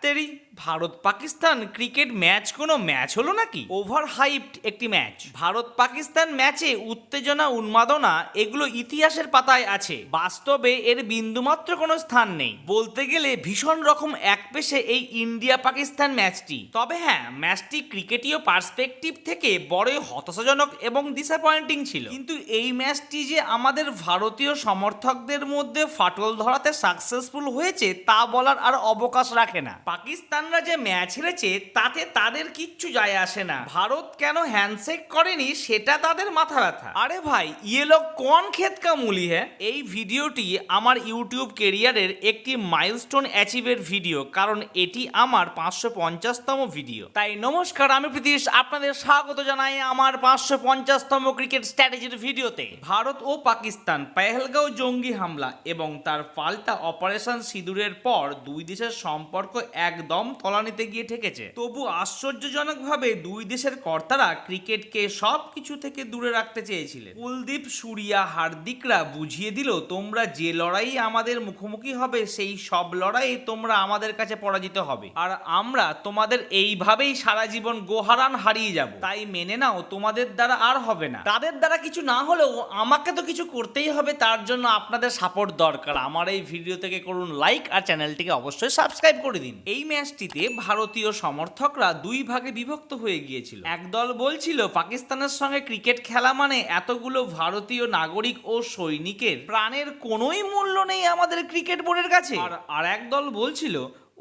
তেরি, Bharat Pakistan cricket match কোনো match হলো নাকি? ওভার হাইপড একটি ম্যাচ। ভারত পাকিস্তান ম্যাচে উত্তেজনা উন্মাদনা এগুলো ইতিহাসের পাতায় আছে, বাস্তবে এর বিন্দুমাত্র কোনো স্থান নেই। বলতে গেলে ভীষণ রকম একপেশে এই ইন্ডিয়া পাকিস্তান ম্যাচটি। তবে হ্যাঁ, ম্যাচটি ক্রিকেটীয় পার্সপেক্টিভ থেকে বড়ই হতাশাজনক এবং ডিসঅ্যাপয়েন্টিং ছিল। কিন্তু এই ম্যাচটি যে আমাদের ভারতীয় সমর্থকদের মধ্যে ফাটল ধরাতে সাকসেসফুল হয়েছে তা বলার আর অবকাশ রাখে না। পাকিস্তানরা যে ম্যাচ হেরেছে তাতে তাদের কিচ্ছু যায় আসে না। ভারত কেন হ্যান্ডশেক করেনি সেটা তাদের মাথা ব্যথা। আরে ভাই, ইয়ে লোক কোন ক্ষেত কা মুলি হ্যাঁ? এই ভিডিওটি আমার ইউটিউব কেরিয়ারের একটি মাইলস্টোন অ্যাচিভের ভিডিও, কারণ এটি আমার 550তম ভিডিও। তাই নমস্কার, আমি প্রীতিশ, আপনাদের স্বাগত জানাই আমার 550তম ক্রিকেট স্ট্র্যাটেজির ভিডিওতে। ভারত ও পাকিস্তান পেহেলগাঁও জঙ্গি হামলা এবং তার পাল্টা অপারেশন সিঁদুরের পর দুই দেশের সম্পর্ক একদম তলানিতে গিয়ে ঠেকেছে। তবু আশ্চর্যজনকভাবে দুই দেশের কর্তারা ক্রিকেটকে সব কিছু থেকে দূরে রাখতে চেয়েছিলেন। কুলদীপ, সুরিয়া, হার্দিকরা বুঝিয়ে দিল, তোমরা যে লড়াই আমাদের মুখোমুখি হবে সেই সব লড়াই তোমরা আমাদের কাছে পরাজিত হবে, আর আমরা তোমাদের এইভাবেই সারা জীবন গোহারান হারিয়ে যাব। তাই মেনে নাও, তোমাদের দ্বারা আর হবে না। তাদের দ্বারা কিছু না হলেও আমাকে তো কিছু করতেই হবে, তার জন্য আপনাদের সাপোর্ট দরকার। আমার এই ভিডিও থেকে করুন লাইক আর চ্যানেলটিকে অবশ্যই সাবস্ক্রাইব করে দিন। এই ম্যাচটিতে ভারতীয় সমর্থকরা দুই ভাগে বিভক্ত হয়ে গিয়েছিল। একদল বলছিল পাকিস্তানের সঙ্গে ক্রিকেট খেলা মানে এতগুলো ভারতীয় নাগরিক ও সৈনিকের প্রাণের কোনোই মূল্য নেই আমাদের ক্রিকেট বোর্ডের কাছে। আর একদল বলছিল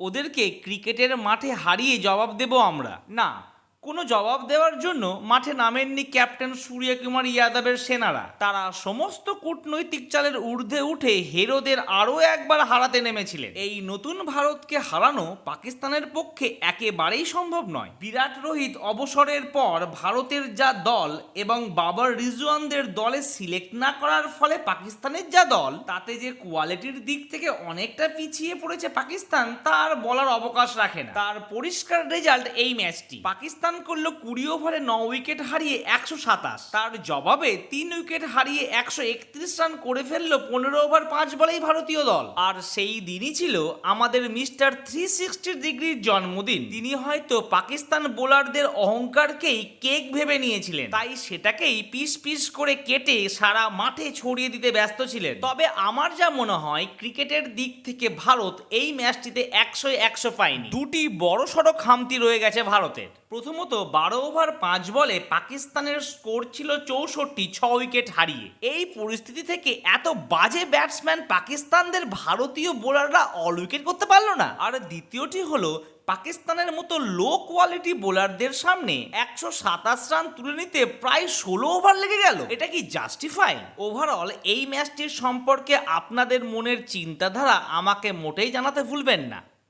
ওদেরকে ক্রিকেটের মাঠে হারিয়ে জবাব দেব আমরা। না, কোনো জবাব দেওয়ার জন্য মাঠে নামেননি ক্যাপ্টেন সূর্যকুমার যাদবের সেনারা। তারা সমস্ত কূটনৈতিক চালের ঊর্ধ্বে উঠে হিরোদের আরও একবার হারাতে নেমেছিলেন। এই নতুন ভারতকে হারানো পাকিস্তানের পক্ষে একেবারেই সম্ভব নয়। বিরাট রোহিত অবসরের পর ভারতের যা দল এবং বাবর রিজওয়ানদের দলে সিলেক্ট না করার ফলে পাকিস্তানের যা দল, তাতে যে কোয়ালিটির দিক থেকে অনেকটা পিছিয়ে পড়েছে পাকিস্তান, তার বলার অবকাশ রাখে না। তার পরিষ্কার রেজাল্ট এই ম্যাচটি। পাকিস্তান করলো 20 ওভারে 9 উইকেট হারিয়ে 127। তার জবাবে 3 উইকেট হারিয়ে 131 রান করে ফেললো 15 ওভার 5 বলেই ভারতীয় দল। আর সেই দিনই ছিল আমাদের মিস্টার 360 ডিগ্রির জন্মদিন। তিনি হয়তো পাকিস্তান বোলারদের অহংকারকেই কেক ভেবে নিয়েছিলেন, তাই সেটাকেই পিস পিস করে কেটে সারা মাঠে ছড়িয়ে দিতে ব্যস্ত ছিলেন। তবে আমার যা মনে হয়, ক্রিকেটের দিক থেকে ভারত এই ম্যাচটিতে 100 পায়নি। দুটি বড় সড়ো খামতি রয়ে গেছে ভারতের। প্রথমত, 12 ওভার 5 বলে পাকিস্তানের স্কোর ছিল 64, 6 উইকেট হারিয়ে। এই পরিস্থিতি থেকে এত বাজে ব্যাটসম্যান পাকিস্তানদের ভারতীয় বোলাররা অল উইকেট করতে পারলো না। আর দ্বিতীয়টি হলো, পাকিস্তানের মতো লো কোয়ালিটি বোলারদের সামনে 127 রান তুলে নিতে প্রায় 16 ওভার লেগে গেল। এটা কি জাস্টিফাই? ওভারঅল এই ম্যাচটির সম্পর্কে আপনাদের মনের চিন্তাধারা আমাকে মোটেই জানাতে ভুলবেন না।